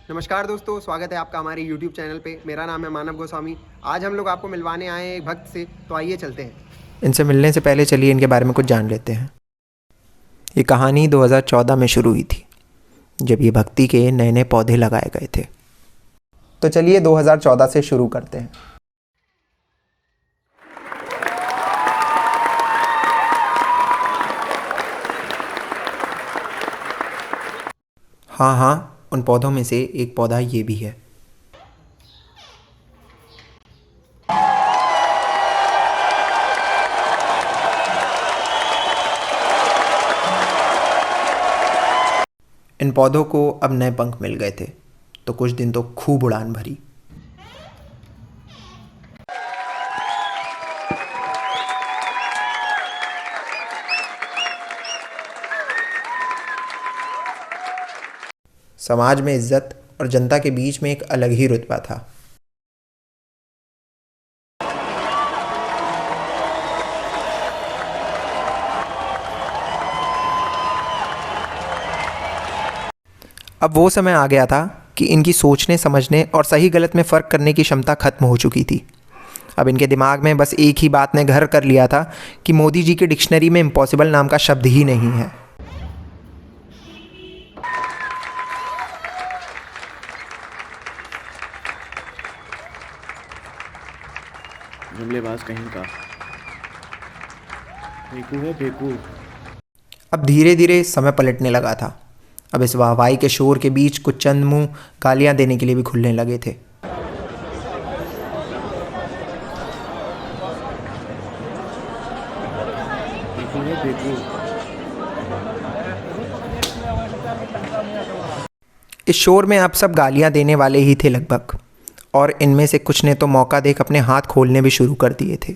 नमस्कार दोस्तों, स्वागत है आपका हमारे YouTube चैनल पे। मेरा नाम है मानव गोस्वामी। आज हम लोग आपको मिलवाने आए हैं एक भक्त से, तो आइए चलते हैं। इनसे मिलने से पहले चलिए इनके बारे में कुछ जान लेते हैं। ये कहानी 2014 में शुरू हुई थी, जब ये भक्ति के नए नए पौधे लगाए गए थे। तो चलिए 2014 से शुरू करते हैं। हाँ, उन पौधों में से एक पौधा ये भी है। इन पौधों को अब नए पंख मिल गए थे, तो कुछ दिन तो खूब उड़ान भरी। समाज में इज्जत और जनता के बीच में एक अलग ही रुतबा था। अब वो समय आ गया था कि इनकी सोचने, समझने और सही गलत में फ़र्क करने की क्षमता खत्म हो चुकी थी। अब इनके दिमाग में बस एक ही बात ने घर कर लिया था कि मोदी जी की डिक्शनरी में इम्पॉसिबल नाम का शब्द ही नहीं है। जुमलेबाज कहीं का फेंकू है फेंकू। अब धीरे धीरे समय पलटने लगा था। अब इस वाहवाही के शोर के बीच कुछ चंद मुंह गालियां देने के लिए भी खुलने लगे थे। फेंकू है फेंकू। इस शोर में अब सब गालियां देने वाले ही थे लगभग, और इनमें से कुछ ने तो मौका देख अपने हाथ खोलने भी शुरू कर दिए थे।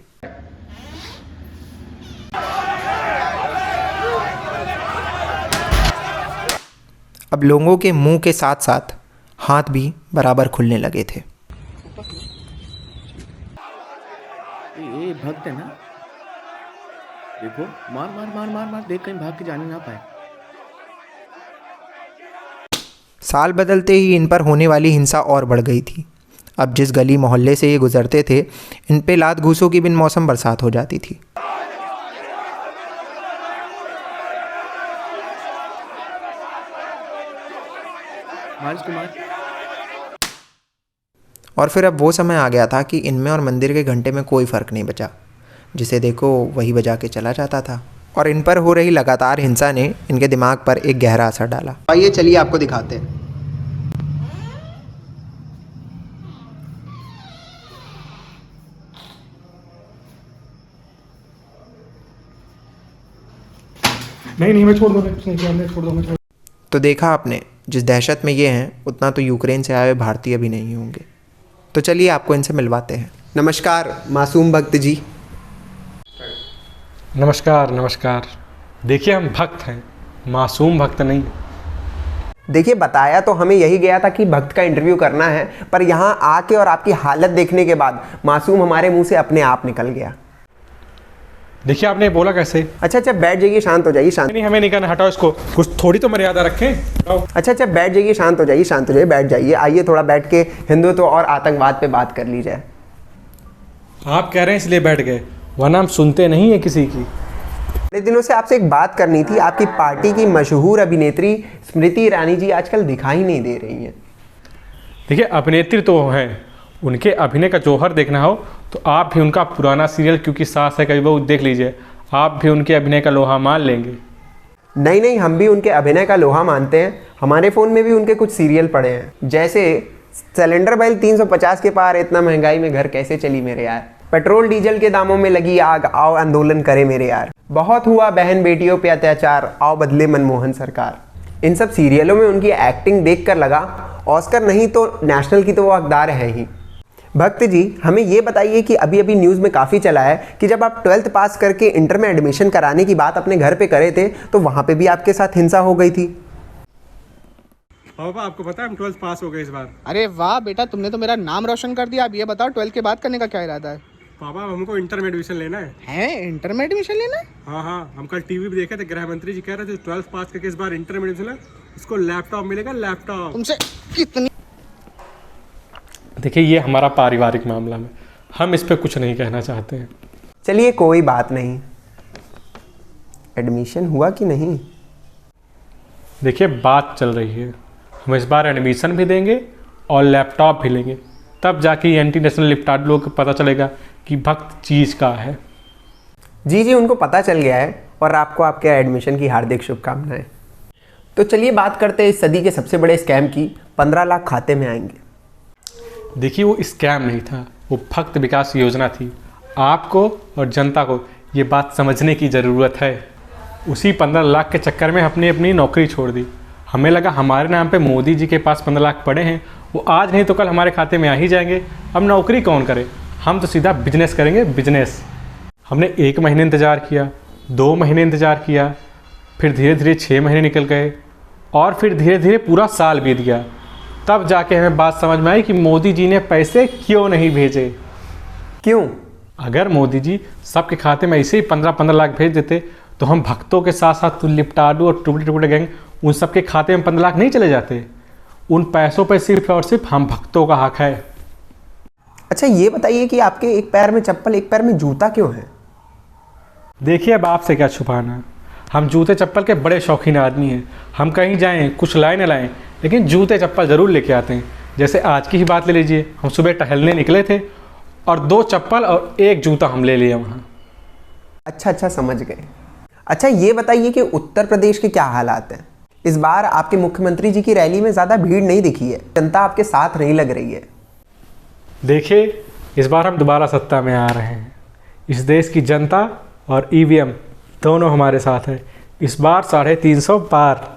अब लोगों के मुंह के साथ साथ हाथ भी बराबर खुलने लगे थे। ये भक्त है ना, देखो मार मार मार मार मार, देख कहीं भाग के जाने ना पाए। साल बदलते ही इन पर होने वाली हिंसा और बढ़ गई थी। अब जिस गली मोहल्ले से ये गुजरते थे, इन पे लात घूसों की बिन मौसम बरसात हो जाती थी। मार इसको मार। और फिर अब वो समय आ गया था कि इनमें और मंदिर के घंटे में कोई फ़र्क नहीं बचा। जिसे देखो वही बजा के चला जाता था, और इन पर हो रही लगातार हिंसा ने इनके दिमाग पर एक गहरा असर डाला। आइए चलिए आपको दिखाते हैं। नहीं मैं छोड़ दूँ, मैं कुछ नहीं किया, मैं छोड़ दूँ, मैं छोड़। तो देखा आपने, जिस दहशत में ये हैं उतना तो यूक्रेन से आए हुए भारतीय भी नहीं होंगे। तो चलिए आपको इनसे मिलवाते हैं। नमस्कार मासूम भक्त जी। नमस्कार नमस्कार। देखिए हम भक्त हैं, मासूम भक्त नहीं। देखिए, बताया तो हमें यही गया था कि भक्त का इंटरव्यू करना है, पर यहाँ आके और आपकी हालत देखने के बाद मासूम हमारे मुंह से अपने आप निकल गया। देखिए आपने बोला कैसे? अच्छा बैठ जाइए, शांत हो जाइए, शांत। नहीं हमें नहीं करना, हटाओ इसको, कुछ थोड़ी तो मर्यादा रखें। अच्छा बैठ जाइए, शांत हो जाइए, शांत हो जाइए, बैठ जाइए। आइए थोड़ा बैठ के हिंदुत्व और आतंकवाद पे बात कर ली जाए। आप कह रहे हैं इसलिए बैठ गए, वरना हम सुनते नहीं है किसी की। बड़े दिनों से आपसे एक बात करनी थी। आपकी पार्टी की मशहूर अभिनेत्री स्मृति ईरानी जी आजकल दिखाई नहीं दे रही हैं। देखिए अभिनेत्री तो हैं, उनके अभिनय का जौहर देखना हो तो आप भी उनका पुराना सीरियल क्योंकि सास है कभी बहू देख लीजिए, आप भी उनके अभिनय का लोहा मान लेंगे। नहीं, हम भी उनके अभिनय का लोहा मानते हैं। हमारे फ़ोन में भी उनके कुछ सीरियल पड़े हैं, जैसे सिलेंडर बिल 350 के पार, इतना महंगाई में घर कैसे चली मेरे यार, पेट्रोल डीजल के दामों में लगी आग, आओ आंदोलन करे मेरे यार, बहुत हुआ बहन बेटियों पे अत्याचार, आओ बदले मनमोहन सरकार। इन सब सीरियलों में उनकी एक्टिंग देखकर लगा ऑस्कर नहीं तो नेशनल की तो वो हकदार है ही। भक्त जी, हमें ये बताइए कि अभी अभी न्यूज़ में काफ़ी चला है कि जब आप 12th पास करके इंटर में एडमिशन कराने की बात अपने घर पे करे थे, तो वहाँ पे भी आपके साथ हिंसा हो गई थी। पापा आपको पता है हम 12th पास हो गए इस बार। अरे वाह बेटा, तुमने तो मेरा नाम रोशन कर दिया। अब ये बताओ 12th के बाद करने का क्या इरादा है? पापा हमको इंटर में एडमिशन लेना है। हैं, इंटर में एडमिशन लेना है? हाँ हम कल टीवी पे देखे थे, गृह मंत्री जी कह रहे थे 12th पास करके इस बार इंटर में एडमिशन है, इसको लैपटॉप मिलेगा, लैपटॉप। तुमसे कितनी देखिए ये हमारा पारिवारिक मामला है, हम इस पर कुछ नहीं कहना चाहते हैं। चलिए कोई बात नहीं, एडमिशन हुआ कि नहीं? देखिए बात चल रही है, हम इस बार एडमिशन भी देंगे और लैपटॉप भी लेंगे, तब जाके एंटी नेशनल लिप्टाड लोग को पता चलेगा कि भक्त चीज़ का है। जी जी, उनको पता चल गया है और आपको आपके एडमिशन की हार्दिक शुभकामनाएं। तो चलिए बात करते हैं इस सदी के सबसे बड़े स्कैम की। 15 लाख खाते में आएंगे। देखिए वो स्कैम नहीं था, वो भक्त विकास योजना थी। आपको और जनता को ये बात समझने की ज़रूरत है। उसी 15 लाख के चक्कर में हमने अपनी नौकरी छोड़ दी। हमें लगा हमारे नाम पे मोदी जी के पास 15 लाख पड़े हैं, वो आज नहीं तो कल हमारे खाते में आ ही जाएंगे। अब नौकरी कौन करे, हम तो सीधा बिजनेस करेंगे, बिजनेस। हमने 1 महीने इंतज़ार किया, 2 महीने इंतज़ार किया, फिर धीरे धीरे 6 महीने निकल गए और फिर धीरे धीरे पूरा साल बीत गया। तब जाके हमें बात समझ में आई कि मोदी जी ने पैसे क्यों नहीं भेजे। क्यों? अगर मोदी जी सबके खाते में ऐसे ही 15-15 लाख भेज देते तो हम भक्तों के साथ साथ लिप्टाडू और टुकड़े टुकड़े गैंग, उन सबके खाते में 15 लाख नहीं चले जाते। उन पैसों पर सिर्फ और सिर्फ हम भक्तों का हक है। अच्छा ये बताइए कि आपके एक पैर में चप्पल एक पैर में जूता क्यों है? देखिए अब आपसे क्या छुपाना, हम जूते चप्पल के बड़े शौकीन आदमी हैं। हम कहीं जाएं, कुछ लाएं न लाएं, लेकिन जूते चप्पल ज़रूर लेके आते हैं। जैसे आज की ही बात ले लीजिए, हम सुबह टहलने निकले थे और 2 चप्पल और 1 जूता हम ले लिए वहाँ। अच्छा समझ गए। अच्छा ये बताइए कि उत्तर प्रदेश के क्या हालात हैं? इस बार आपके मुख्यमंत्री जी की रैली में ज़्यादा भीड़ नहीं दिखी है, जनता आपके साथ नहीं लग रही है। देखिए इस बार हम दोबारा सत्ता में आ रहे हैं। इस देश की जनता और EVM दोनों हमारे साथ है। इस बार 350 पार।